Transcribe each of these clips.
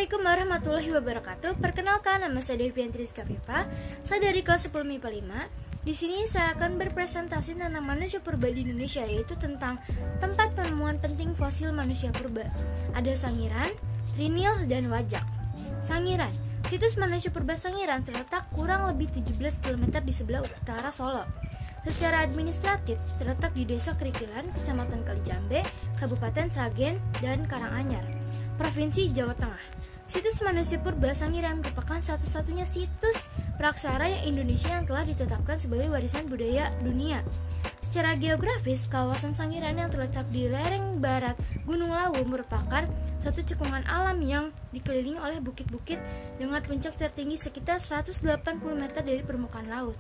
Assalamualaikum warahmatullahi wabarakatuh. Perkenalkan, nama saya Deviantris Kaviva. Saya dari kelas 10 MIPA 5. Di sini saya akan berpresentasi tentang manusia purba di Indonesia, yaitu tentang tempat penemuan penting fosil manusia purba. Ada Sangiran, Trinil, dan Wajak. Sangiran. Situs manusia purba Sangiran terletak kurang lebih 17 km di sebelah utara Solo. Secara administratif, terletak di Desa Kerikilan, Kecamatan Kalijambe, Kabupaten Sragen, dan Karanganyar, Provinsi Jawa Tengah. Situs manusia purba Sangiran merupakan satu-satunya situs praksara yang Indonesia yang telah ditetapkan sebagai warisan budaya dunia. Secara geografis, kawasan Sangiran yang terletak di lereng barat Gunung Lawu merupakan suatu cekungan alam yang dikelilingi oleh bukit-bukit dengan puncak tertinggi sekitar 180 meter dari permukaan laut.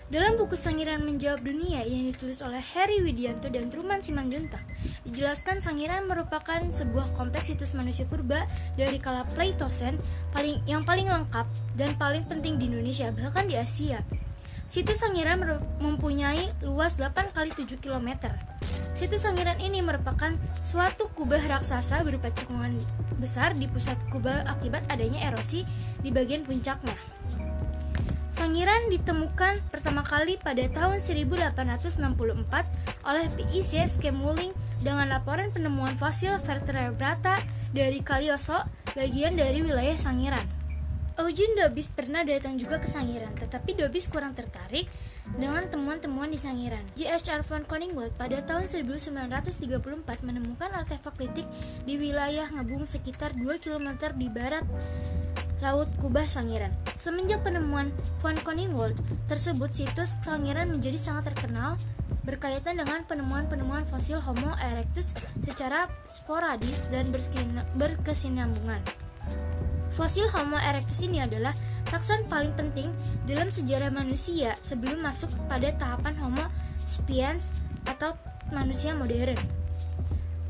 Dalam buku Sangiran Menjawab Dunia yang ditulis oleh Heri Widianto dan Truman Simanjuntak, dijelaskan Sangiran merupakan sebuah kompleks situs manusia purba dari kala Pleistocene yang paling lengkap dan paling penting di Indonesia, bahkan di Asia. Situs Sangiran mempunyai luas 8 x 7 km. Situs Sangiran ini merupakan suatu kubah raksasa berupa cekungan besar di pusat kubah akibat adanya erosi di bagian puncaknya. Sangiran ditemukan pertama kali pada tahun 1864 oleh P.I.C. Skemulling dengan laporan penemuan fosil vertebrata dari Kalioso, bagian dari wilayah Sangiran. Eugene Dobis pernah datang juga ke Sangiran, tetapi Dobis kurang tertarik dengan temuan-temuan di Sangiran. J.H.R. von Koningwald pada tahun 1934 menemukan artefak litik di wilayah Ngebung sekitar 2 km di barat Laut Kubah Sangiran. Semenjak penemuan von Koningwald tersebut, situs Sangiran menjadi sangat terkenal berkaitan dengan penemuan-penemuan fosil Homo erectus secara sporadis dan berkesinambungan. Fosil Homo erectus ini adalah takson paling penting dalam sejarah manusia sebelum masuk pada tahapan Homo sapiens atau manusia modern.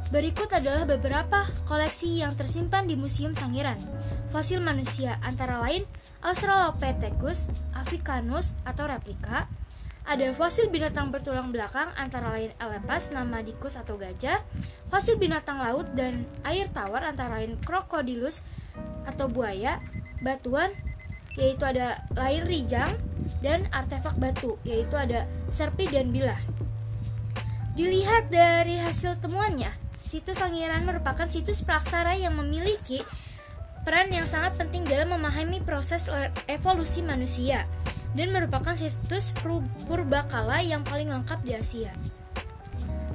Berikut adalah beberapa koleksi yang tersimpan di Museum Sangiran. Fosil manusia antara lain Australopithecus, Africanus atau replika. Ada fosil binatang bertulang belakang antara lain Elephas, Namadicus atau gajah. Fosil binatang laut dan air tawar antara lain Crocodylus atau buaya. Batuan yaitu ada lain rijang, dan artefak batu yaitu ada serpi dan bilah. Dilihat dari hasil temuannya, situs Sangiran merupakan situs praksara yang memiliki peran yang sangat penting dalam memahami proses evolusi manusia dan merupakan situs purbakala yang paling lengkap di Asia,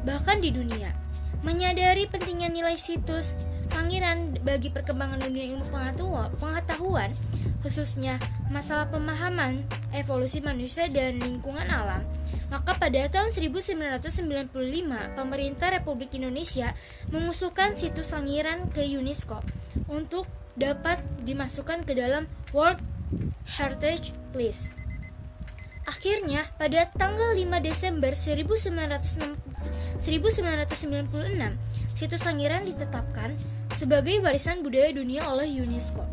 bahkan di dunia. Menyadari pentingnya nilai situs Sangiran bagi perkembangan dunia ilmu pengetahuan, khususnya masalah pemahaman evolusi manusia dan lingkungan alam, maka pada tahun 1995 pemerintah Republik Indonesia mengusulkan situs Sangiran ke UNESCO untuk dapat dimasukkan ke dalam World Heritage List. Akhirnya, pada tanggal 5 Desember 1996, situs Sangiran ditetapkan sebagai warisan budaya dunia oleh UNESCO,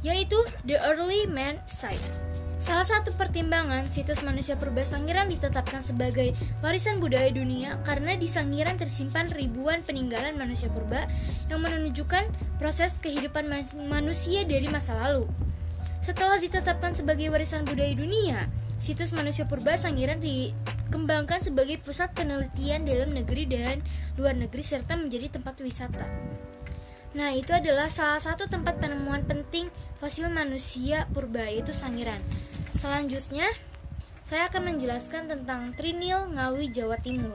yaitu The Early Man Site. Salah satu pertimbangan situs manusia purba Sangiran ditetapkan sebagai warisan budaya dunia karena di Sangiran tersimpan ribuan peninggalan manusia purba yang menunjukkan proses kehidupan manusia dari masa lalu. Setelah ditetapkan sebagai warisan budaya dunia, situs manusia purba Sangiran dikembangkan sebagai pusat penelitian dalam negeri dan luar negeri serta menjadi tempat wisata. Nah, itu adalah salah satu tempat penemuan penting fosil manusia purba, yaitu Sangiran. Selanjutnya, saya akan menjelaskan tentang Trinil, Ngawi, Jawa Timur.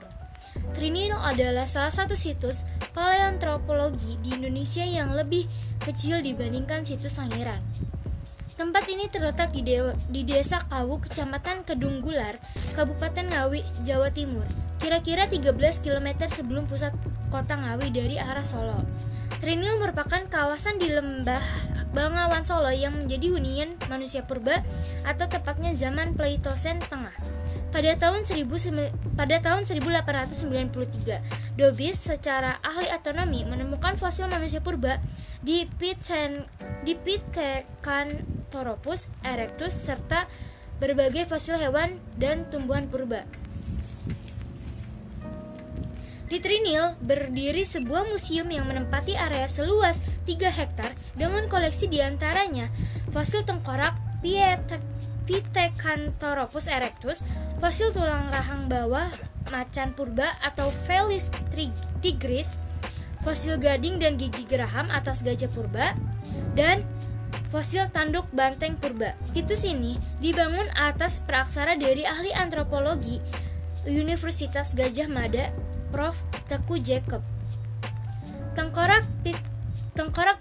Trinil adalah salah satu situs paleoantropologi di Indonesia yang lebih kecil dibandingkan situs Sangiran. Tempat ini terletak di Desa Kawu, Kecamatan Kedunggular, Kabupaten Ngawi, Jawa Timur, kira-kira 13 km sebelum pusat kota Ngawi dari arah Solo. Trinil merupakan kawasan di lembah Bangawan Solo yang menjadi hunian manusia purba atau tepatnya zaman Pleistocene Tengah. Pada tahun 1893, Dobis secara ahli astronomi menemukan fosil manusia purba di Pithecanthropus erectus serta berbagai fosil hewan dan tumbuhan purba. Di Trinil berdiri sebuah museum yang menempati area seluas 3 hektar dengan koleksi diantaranya fosil tengkorak Pithecanthropus erectus, fosil tulang rahang bawah macan purba atau Felis tigris, fosil gading dan gigi geraham atas gajah purba, dan fosil tanduk banteng purba. Situs ini dibangun atas praksara dari ahli antropologi Universitas Gajah Mada, Prof. Teku Jacob. Tengkorak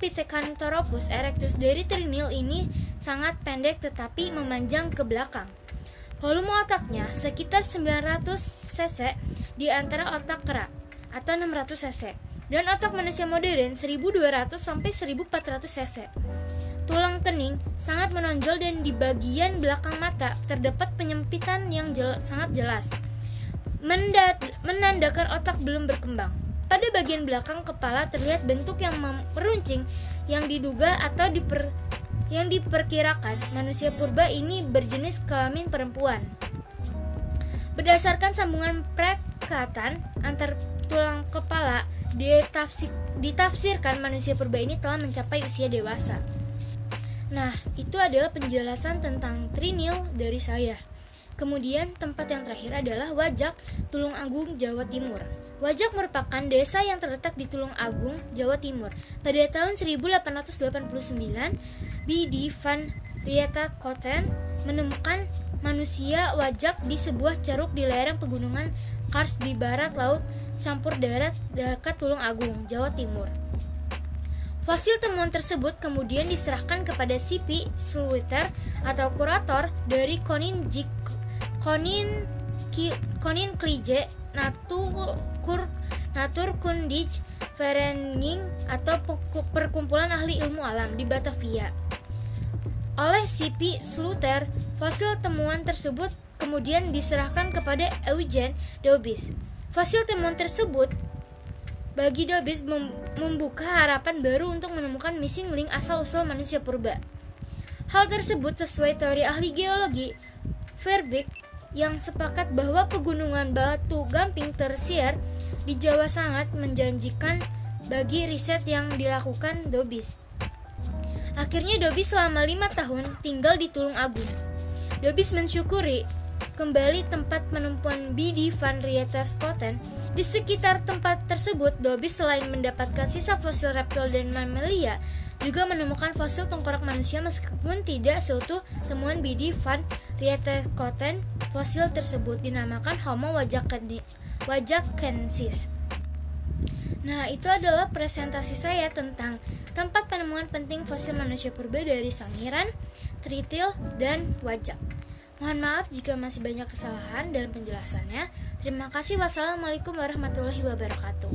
Pithecanthropus erectus dari Trinil ini sangat pendek tetapi memanjang ke belakang. Volume otaknya sekitar 900 cc di antara otak kera atau 600 cc dan otak manusia modern 1200 sampai 1400 cc. Tulang kening sangat menonjol dan di bagian belakang mata terdapat penyempitan yang sangat jelas, menandakan otak belum berkembang. Pada bagian belakang kepala terlihat bentuk yang meruncing yang diduga atau yang diperkirakan manusia purba ini berjenis kelamin perempuan. Berdasarkan sambungan perekatan antar tulang kepala, ditafsirkan manusia purba ini telah mencapai usia dewasa. Nah, itu adalah penjelasan tentang Trinil dari saya. Kemudian tempat yang terakhir adalah Wajak, Tulungagung, Jawa Timur. Wajak merupakan desa yang terletak di Tulungagung, Jawa Timur. Pada tahun 1889, B.D. van Rietekotten menemukan manusia wajak di sebuah ceruk di lereng pegunungan Kars di barat laut campur darat dekat Tulungagung, Jawa Timur. Fosil temuan tersebut kemudian diserahkan kepada C.P. Sluyter atau kurator dari Koninklijke Natuurkundige Vereniging atau perkumpulan ahli ilmu alam di Batavia. Oleh C.P. Sluyter, fosil temuan tersebut kemudian diserahkan kepada Eugen Daubis. Fosil temuan tersebut bagi Daubis membuka harapan baru untuk menemukan missing link asal-usul manusia purba. Hal tersebut sesuai teori ahli geologi Verbeek yang sepakat bahwa pegunungan batu gamping tersier di Jawa sangat menjanjikan bagi riset yang dilakukan Daubis. Akhirnya Daubis selama 5 tahun tinggal di Tulungagung. Daubis mensyukuri kembali tempat penemuan B.D. van Rietekotten. Di sekitar tempat tersebut, Daubis selain mendapatkan sisa fosil reptil dan mamalia, juga menemukan fosil tengkorak manusia meskipun tidak seutuh temuan B.D. van Rietekotten. Fosil tersebut dinamakan Homo wajakensis. Nah, itu adalah presentasi saya tentang tempat penemuan penting fosil manusia purba dari Sangiran, Trinil, dan Wajak. Mohon maaf jika masih banyak kesalahan dalam penjelasannya. Terima kasih. Wassalamualaikum warahmatullahi wabarakatuh.